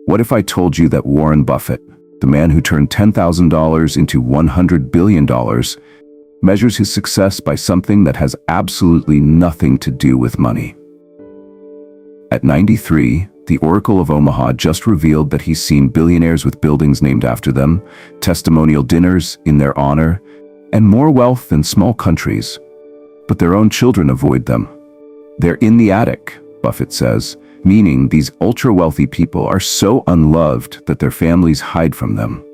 What if I told you that Warren Buffett, the man who turned $10,000 into $100 billion, measures his success by something that has absolutely nothing to do with money? At 93, the Oracle of Omaha just revealed that he's seen billionaires with buildings named after them, testimonial dinners in their honor, and more wealth than small countries. But their own children avoid them. They're in the attic, Buffett says, meaning these ultra-wealthy people are so unloved that their families hide from them.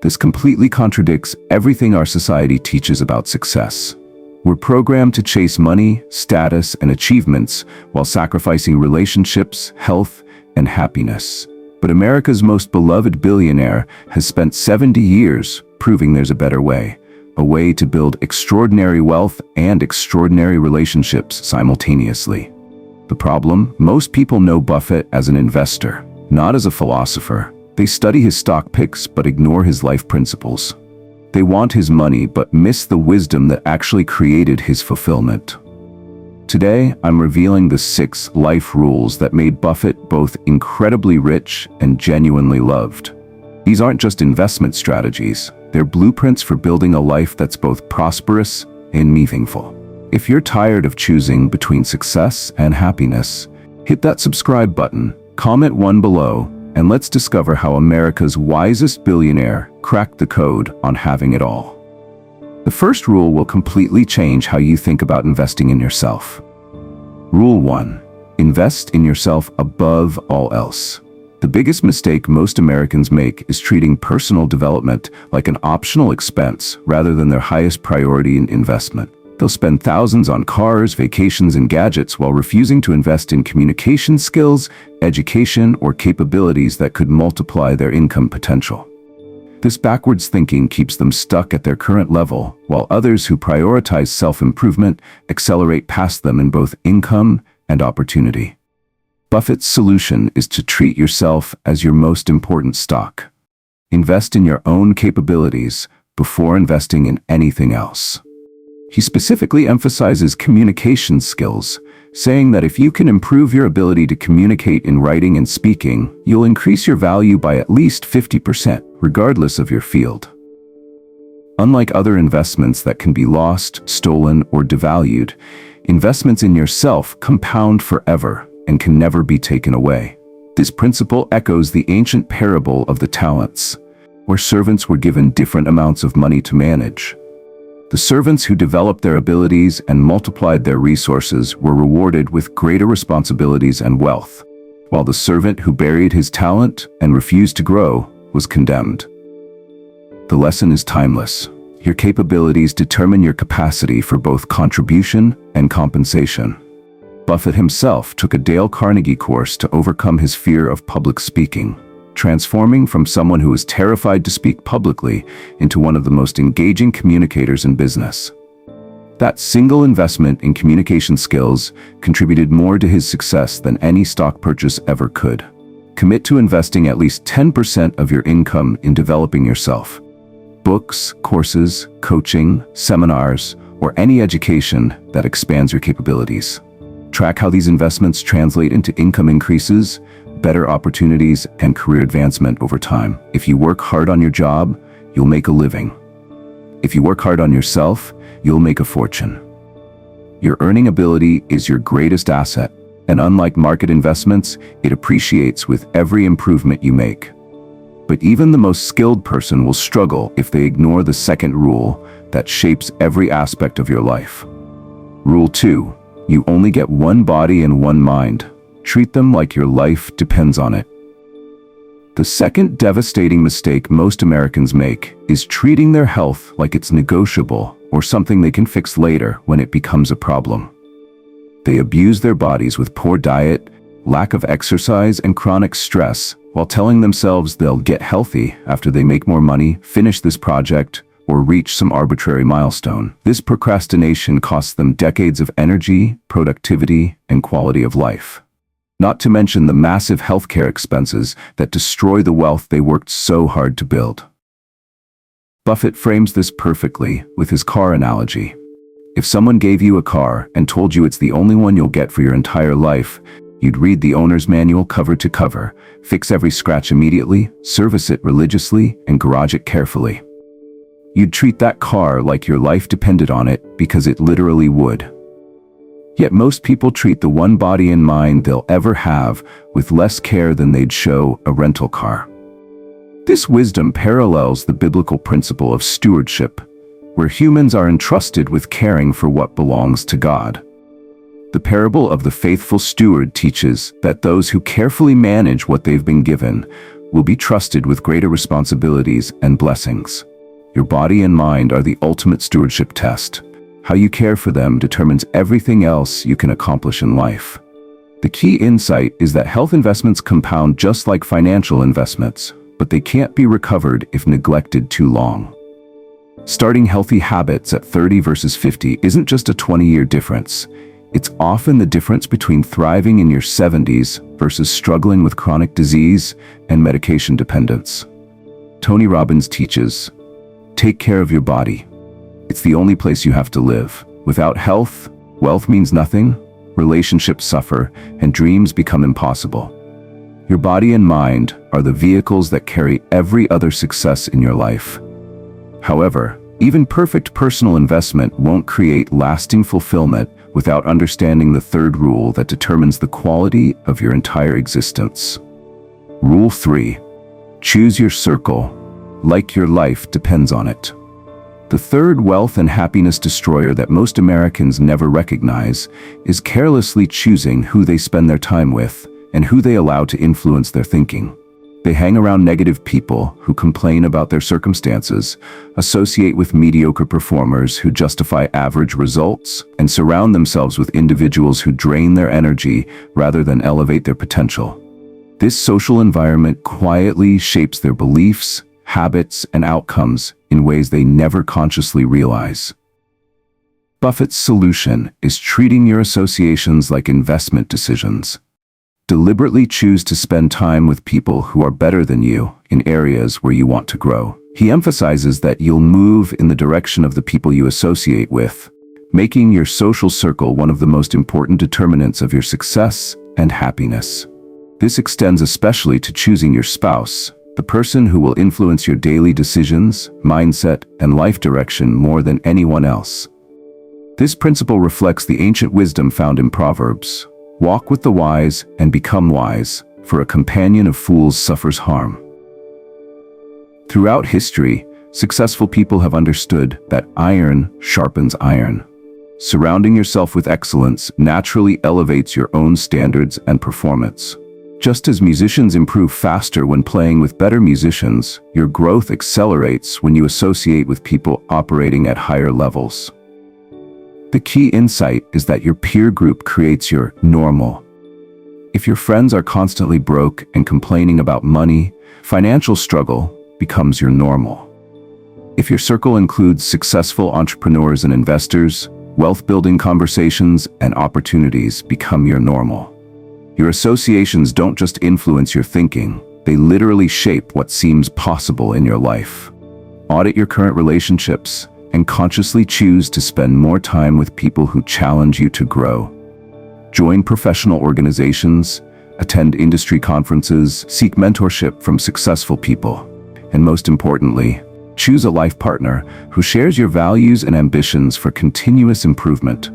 This completely contradicts everything our society teaches about success. We're programmed to chase money, status, and achievements while sacrificing relationships, health, and happiness. But America's most beloved billionaire has spent 70 years proving there's a better way, a way to build extraordinary wealth and extraordinary relationships simultaneously. The problem? Most people know Buffett as an investor, not as a philosopher. They study his stock picks but ignore his life principles. They want his money but miss the wisdom that actually created his fulfillment. Today, I'm revealing the 6 life rules that made Buffett both incredibly rich and genuinely loved. These aren't just investment strategies, they're blueprints for building a life that's both prosperous and meaningful. If you're tired of choosing between success and happiness, hit that subscribe button, comment 1 below, and let's discover how America's wisest billionaire cracked the code on having it all. The first rule will completely change how you think about investing in yourself. Rule 1. Invest in yourself above all else. The biggest mistake most Americans make is treating personal development like an optional expense rather than their highest priority in investment. They'll spend thousands on cars, vacations, and gadgets while refusing to invest in communication skills, education, or capabilities that could multiply their income potential. This backwards thinking keeps them stuck at their current level, while others who prioritize self-improvement accelerate past them in both income and opportunity. Buffett's solution is to treat yourself as your most important stock. Invest in your own capabilities before investing in anything else. He specifically emphasizes communication skills, saying that if you can improve your ability to communicate in writing and speaking, you'll increase your value by at least 50%, regardless of your field. Unlike other investments that can be lost, stolen, or devalued, investments in yourself compound forever and can never be taken away. This principle echoes the ancient parable of the talents, where servants were given different amounts of money to manage. The servants who developed their abilities and multiplied their resources were rewarded with greater responsibilities and wealth, while the servant who buried his talent and refused to grow was condemned. The lesson is timeless. Your capabilities determine your capacity for both contribution and compensation. Buffett himself took a Dale Carnegie course to overcome his fear of public speaking, transforming from someone who was terrified to speak publicly into one of the most engaging communicators in business. That single investment in communication skills contributed more to his success than any stock purchase ever could. Commit to investing at least 10% of your income in developing yourself. Books, courses, coaching, seminars, or any education that expands your capabilities. Track how these investments translate into income increases, better opportunities, and career advancement over time. If you work hard on your job, you'll make a living. If you work hard on yourself, you'll make a fortune. Your earning ability is your greatest asset, and unlike market investments, it appreciates with every improvement you make. But even the most skilled person will struggle if they ignore the second rule that shapes every aspect of your life. Rule 2. You only get one body and one mind. Treat them like your life depends on it. The second devastating mistake most Americans make is treating their health like it's negotiable or something they can fix later when it becomes a problem. They abuse their bodies with poor diet, lack of exercise, and chronic stress while telling themselves they'll get healthy after they make more money, finish this project, or reach some arbitrary milestone. This procrastination costs them decades of energy, productivity, and quality of life. Not to mention the massive healthcare expenses that destroy the wealth they worked so hard to build. Buffett frames this perfectly with his car analogy. If someone gave you a car and told you it's the only one you'll get for your entire life, you'd read the owner's manual cover to cover, fix every scratch immediately, service it religiously, and garage it carefully. You'd treat that car like your life depended on it because it literally would. Yet most people treat the one body and mind they'll ever have with less care than they'd show a rental car. This wisdom parallels the biblical principle of stewardship, where humans are entrusted with caring for what belongs to God. The parable of the faithful steward teaches that those who carefully manage what they've been given will be trusted with greater responsibilities and blessings. Your body and mind are the ultimate stewardship test. How you care for them determines everything else you can accomplish in life. The key insight is that health investments compound just like financial investments, but they can't be recovered if neglected too long. Starting healthy habits at 30 versus 50 isn't just a 20-year difference. It's often the difference between thriving in your 70s versus struggling with chronic disease and medication dependence. Tony Robbins teaches, take care of your body. It's the only place you have to live. Without health, wealth means nothing, relationships suffer, and dreams become impossible. Your body and mind are the vehicles that carry every other success in your life. However, even perfect personal investment won't create lasting fulfillment without understanding the third rule that determines the quality of your entire existence. Rule 3. Choose your circle, like your life depends on it. The third wealth and happiness destroyer that most Americans never recognize is carelessly choosing who they spend their time with and who they allow to influence their thinking. They hang around negative people who complain about their circumstances, associate with mediocre performers who justify average results, and surround themselves with individuals who drain their energy rather than elevate their potential. This social environment quietly shapes their beliefs, habits, and outcomes in ways they never consciously realize. Buffett's solution is treating your associations like investment decisions. Deliberately choose to spend time with people who are better than you in areas where you want to grow. He emphasizes that you'll move in the direction of the people you associate with, making your social circle one of the most important determinants of your success and happiness. This extends especially to choosing your spouse, the person who will influence your daily decisions, mindset, and life direction more than anyone else. This principle reflects the ancient wisdom found in Proverbs. Walk with the wise and become wise, for a companion of fools suffers harm. Throughout history, successful people have understood that iron sharpens iron. Surrounding yourself with excellence naturally elevates your own standards and performance. Just as musicians improve faster when playing with better musicians, your growth accelerates when you associate with people operating at higher levels. The key insight is that your peer group creates your normal. If your friends are constantly broke and complaining about money, financial struggle becomes your normal. If your circle includes successful entrepreneurs and investors, wealth-building conversations and opportunities become your normal. Your associations don't just influence your thinking, they literally shape what seems possible in your life. Audit your current relationships and consciously choose to spend more time with people who challenge you to grow. Join professional organizations, attend industry conferences, seek mentorship from successful people, and most importantly, choose a life partner who shares your values and ambitions for continuous improvement.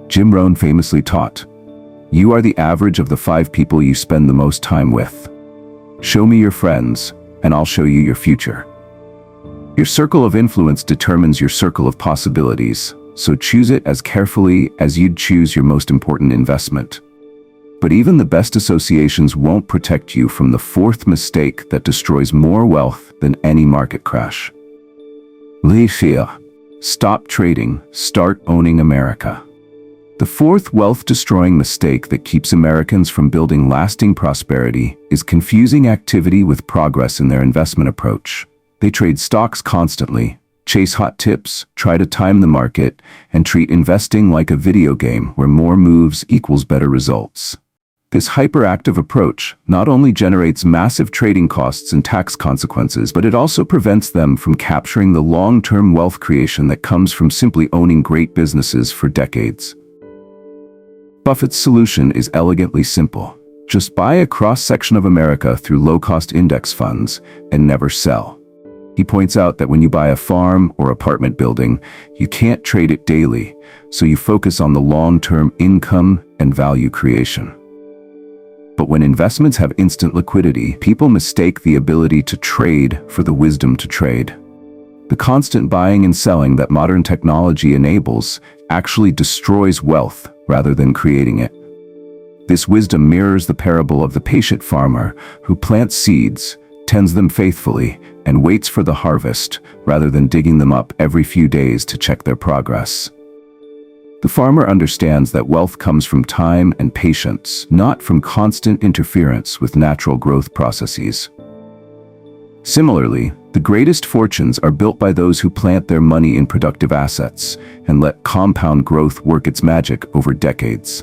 Jim Rohn famously taught, "You are the average of the 5 people you spend the most time with. Show me your friends, and I'll show you your future." Your circle of influence determines your circle of possibilities, so choose it as carefully as you'd choose your most important investment. But even the best associations won't protect you from the fourth mistake that destroys more wealth than any market crash. Laissez-faire. Stop trading, start owning America. The fourth wealth-destroying mistake that keeps Americans from building lasting prosperity is confusing activity with progress in their investment approach. They trade stocks constantly, chase hot tips, try to time the market, and treat investing like a video game where more moves equals better results. This hyperactive approach not only generates massive trading costs and tax consequences, but it also prevents them from capturing the long-term wealth creation that comes from simply owning great businesses for decades. Buffett's solution is elegantly simple. Just buy a cross-section of America through low-cost index funds and never sell. He points out that when you buy a farm or apartment building, you can't trade it daily, so you focus on the long-term income and value creation. But when investments have instant liquidity, people mistake the ability to trade for the wisdom to trade. The constant buying and selling that modern technology enables actually destroys wealth rather than creating it. This wisdom mirrors the parable of the patient farmer who plants seeds, tends them faithfully, and waits for the harvest rather than digging them up every few days to check their progress. The farmer understands that wealth comes from time and patience, not from constant interference with natural growth processes. Similarly, the greatest fortunes are built by those who plant their money in productive assets and let compound growth work its magic over decades.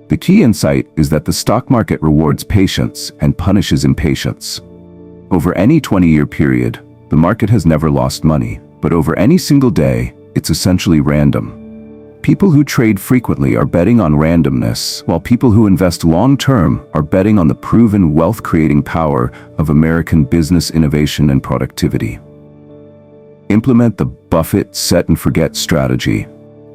The key insight is that the stock market rewards patience and punishes impatience. Over any 20-year period, the market has never lost money, but over any single day, it's essentially random. People who trade frequently are betting on randomness, while people who invest long-term are betting on the proven wealth-creating power of American business innovation and productivity. Implement the Buffett set-and-forget strategy.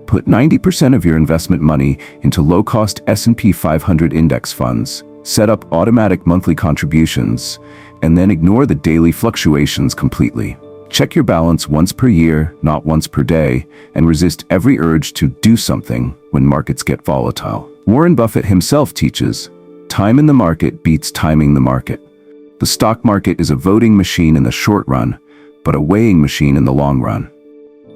Put 90% of your investment money into low-cost S&P 500 index funds, set up automatic monthly contributions, and then ignore the daily fluctuations completely. Check your balance once per year, not once per day, and resist every urge to do something when markets get volatile. Warren Buffett himself teaches, time in the market beats timing the market. The stock market is a voting machine in the short run, but a weighing machine in the long run.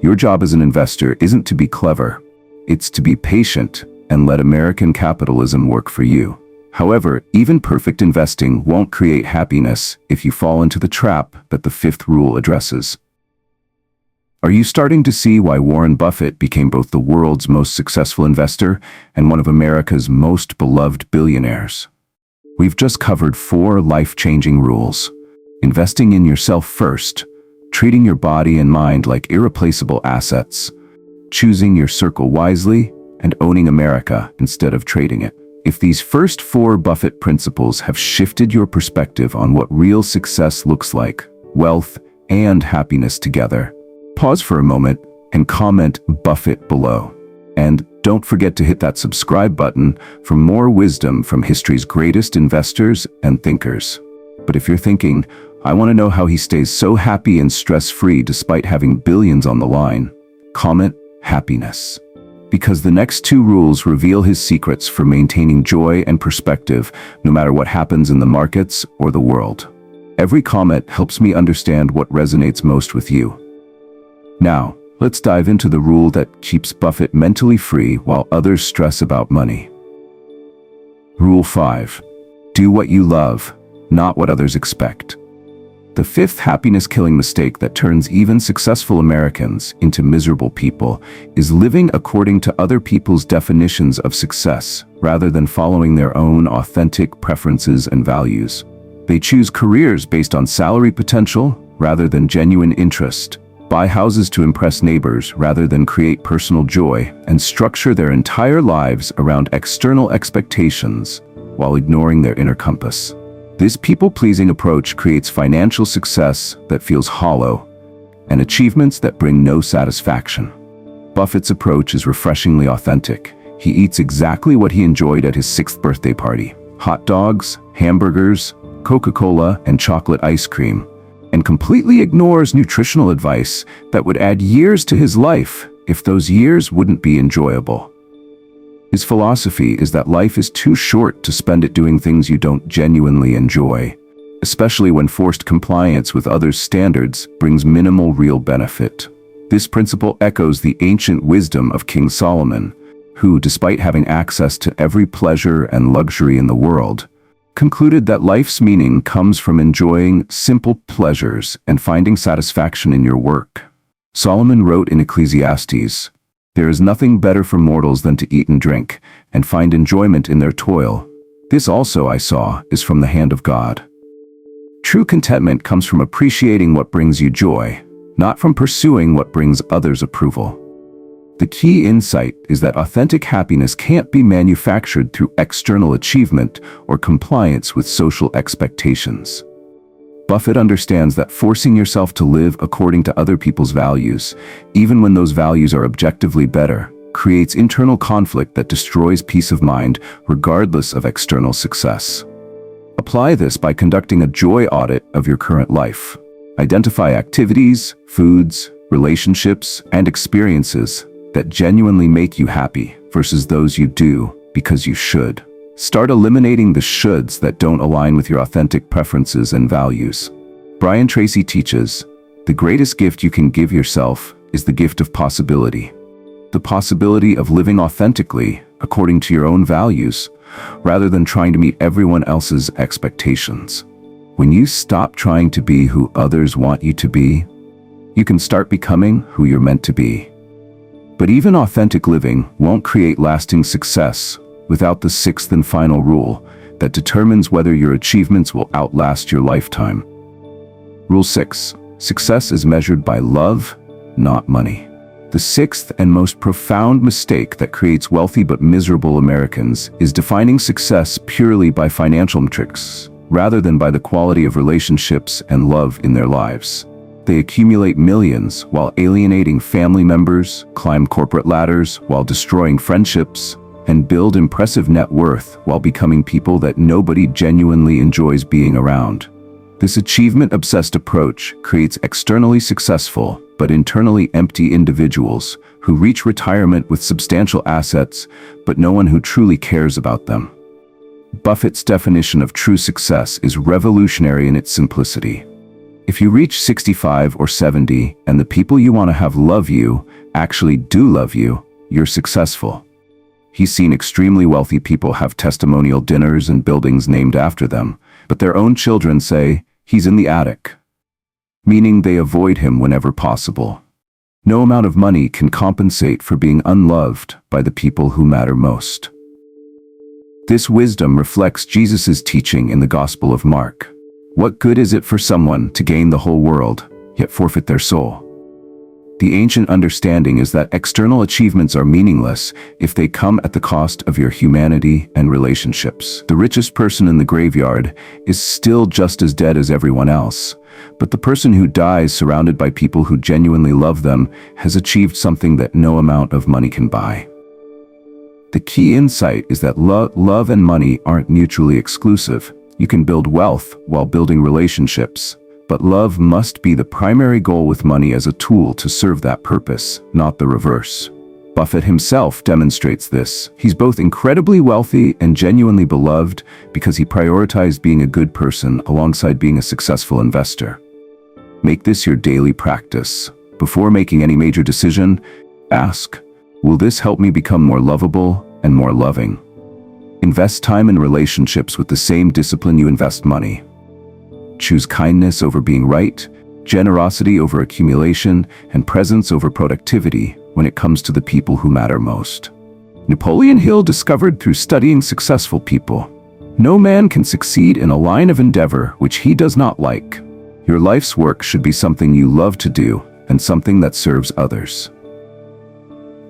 Your job as an investor isn't to be clever. It's to be patient and let American capitalism work for you. However, even perfect investing won't create happiness if you fall into the trap that the fifth rule addresses. Are you starting to see why Warren Buffett became both the world's most successful investor and one of America's most beloved billionaires? We've just covered 4 life-changing rules. Investing in yourself first, treating your body and mind like irreplaceable assets, choosing your circle wisely, and owning America instead of trading it. If these first 4 Buffett principles have shifted your perspective on what real success looks like, wealth and happiness together, pause for a moment and comment Buffett below. And don't forget to hit that subscribe button for more wisdom from history's greatest investors and thinkers. But if you're thinking, I want to know how he stays so happy and stress-free despite having billions on the line, comment happiness. Because the next 2 rules reveal his secrets for maintaining joy and perspective no matter what happens in the markets or the world. Every comment helps me understand what resonates most with you. Now, let's dive into the rule that keeps Buffett mentally free while others stress about money. Rule 5. Do what you love, not what others expect. The 5th happiness-killing mistake that turns even successful Americans into miserable people is living according to other people's definitions of success, rather than following their own authentic preferences and values. They choose careers based on salary potential rather than genuine interest, buy houses to impress neighbors rather than create personal joy, and structure their entire lives around external expectations while ignoring their inner compass. This people-pleasing approach creates financial success that feels hollow and achievements that bring no satisfaction. Buffett's approach is refreshingly authentic. He eats exactly what he enjoyed at his 6th birthday party: hot dogs, hamburgers, Coca-Cola, and chocolate ice cream, and completely ignores nutritional advice that would add years to his life if those years wouldn't be enjoyable. His philosophy is that life is too short to spend it doing things you don't genuinely enjoy, especially when forced compliance with others' standards brings minimal real benefit. This principle echoes the ancient wisdom of King Solomon, who, despite having access to every pleasure and luxury in the world, concluded that life's meaning comes from enjoying simple pleasures and finding satisfaction in your work. Solomon wrote in Ecclesiastes, "There is nothing better for mortals than to eat and drink, and find enjoyment in their toil. This also, I saw, is from the hand of God. True contentment comes from appreciating what brings you joy, not from pursuing what brings others approval. The key insight is that authentic happiness can't be manufactured through external achievement or compliance with social expectations. Buffett understands that forcing yourself to live according to other people's values, even when those values are objectively better, creates internal conflict that destroys peace of mind regardless of external success. Apply this by conducting a joy audit of your current life. Identify activities, foods, relationships, and experiences that genuinely make you happy versus those you do because you should. Start eliminating the shoulds that don't align with your authentic preferences and values. Brian Tracy teaches, the greatest gift you can give yourself is the gift of possibility. The possibility of living authentically according to your own values, rather than trying to meet everyone else's expectations. When you stop trying to be who others want you to be, you can start becoming who you're meant to be. But even authentic living won't create lasting success without the sixth and final rule that determines whether your achievements will outlast your lifetime. Rule 6. Success is measured by love, not money. The sixth and most profound mistake that creates wealthy but miserable Americans is defining success purely by financial metrics, rather than by the quality of relationships and love in their lives. They accumulate millions while alienating family members, climb corporate ladders while destroying friendships, and build impressive net worth while becoming people that nobody genuinely enjoys being around. This achievement-obsessed approach creates externally successful but internally empty individuals who reach retirement with substantial assets, but no one who truly cares about them. Buffett's definition of true success is revolutionary in its simplicity. If you reach 65 or 70 and the people you want to have love you actually do love you, you're successful. He's seen extremely wealthy people have testimonial dinners and buildings named after them, but their own children say, "He's in the attic," meaning they avoid him whenever possible. No amount of money can compensate for being unloved by the people who matter most. This wisdom reflects Jesus' teaching in the Gospel of Mark. What good is it for someone to gain the whole world, yet forfeit their soul? The ancient understanding is that external achievements are meaningless if they come at the cost of your humanity and relationships. The richest person in the graveyard is still just as dead as everyone else, but the person who dies surrounded by people who genuinely love them has achieved something that no amount of money can buy. The key insight is that love and money aren't mutually exclusive. You can build wealth while building relationships, but love must be the primary goal with money as a tool to serve that purpose, not the reverse. Buffett himself demonstrates this. He's both incredibly wealthy and genuinely beloved because he prioritized being a good person alongside being a successful investor. Make this your daily practice. Before making any major decision, ask, will this help me become more lovable and more loving? Invest time in relationships with the same discipline you invest money. Choose kindness over being right, generosity over accumulation, and presence over productivity when it comes to the people who matter most. Napoleon Hill discovered through studying successful people, no man can succeed in a line of endeavor which he does not like. Your life's work should be something you love to do and something that serves others.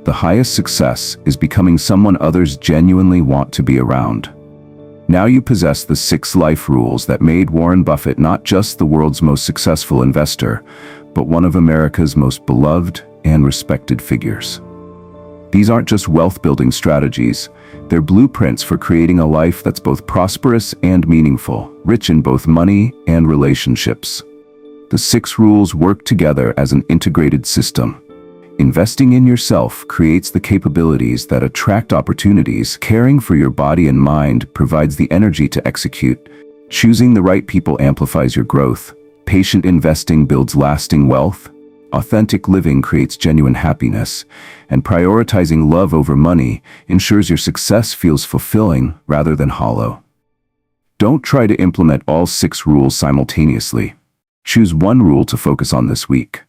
The highest success is becoming someone others genuinely want to be around. Now you possess the 6 life rules that made Warren Buffett not just the world's most successful investor, but one of America's most beloved and respected figures. These aren't just wealth-building strategies, they're blueprints for creating a life that's both prosperous and meaningful, rich in both money and relationships. The 6 rules work together as an integrated system. Investing in yourself creates the capabilities that attract opportunities. Caring for your body and mind provides the energy to execute. Choosing the right people amplifies your growth. Patient investing builds lasting wealth. Authentic living creates genuine happiness. And prioritizing love over money ensures your success feels fulfilling rather than hollow. Don't try to implement all 6 rules simultaneously. Choose one rule to focus on this week.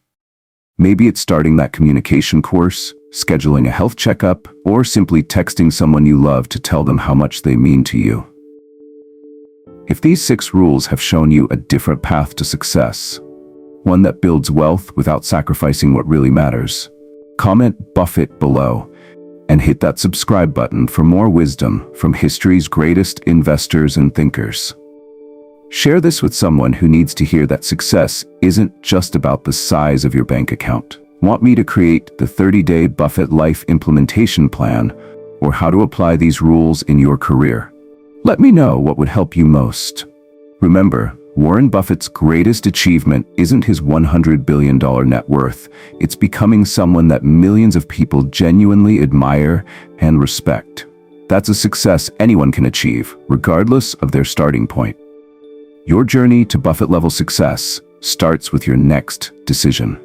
Maybe it's starting that communication course, scheduling a health checkup, or simply texting someone you love to tell them how much they mean to you. If these 6 rules have shown you a different path to success, one that builds wealth without sacrificing what really matters, comment Buffett below and hit that subscribe button for more wisdom from history's greatest investors and thinkers. Share this with someone who needs to hear that success isn't just about the size of your bank account. Want me to create the 30-day Buffett Life Implementation Plan or how to apply these rules in your career? Let me know what would help you most. Remember, Warren Buffett's greatest achievement isn't his $100 billion net worth. It's becoming someone that millions of people genuinely admire and respect. That's a success anyone can achieve, regardless of their starting point. Your journey to Buffett-level success starts with your next decision.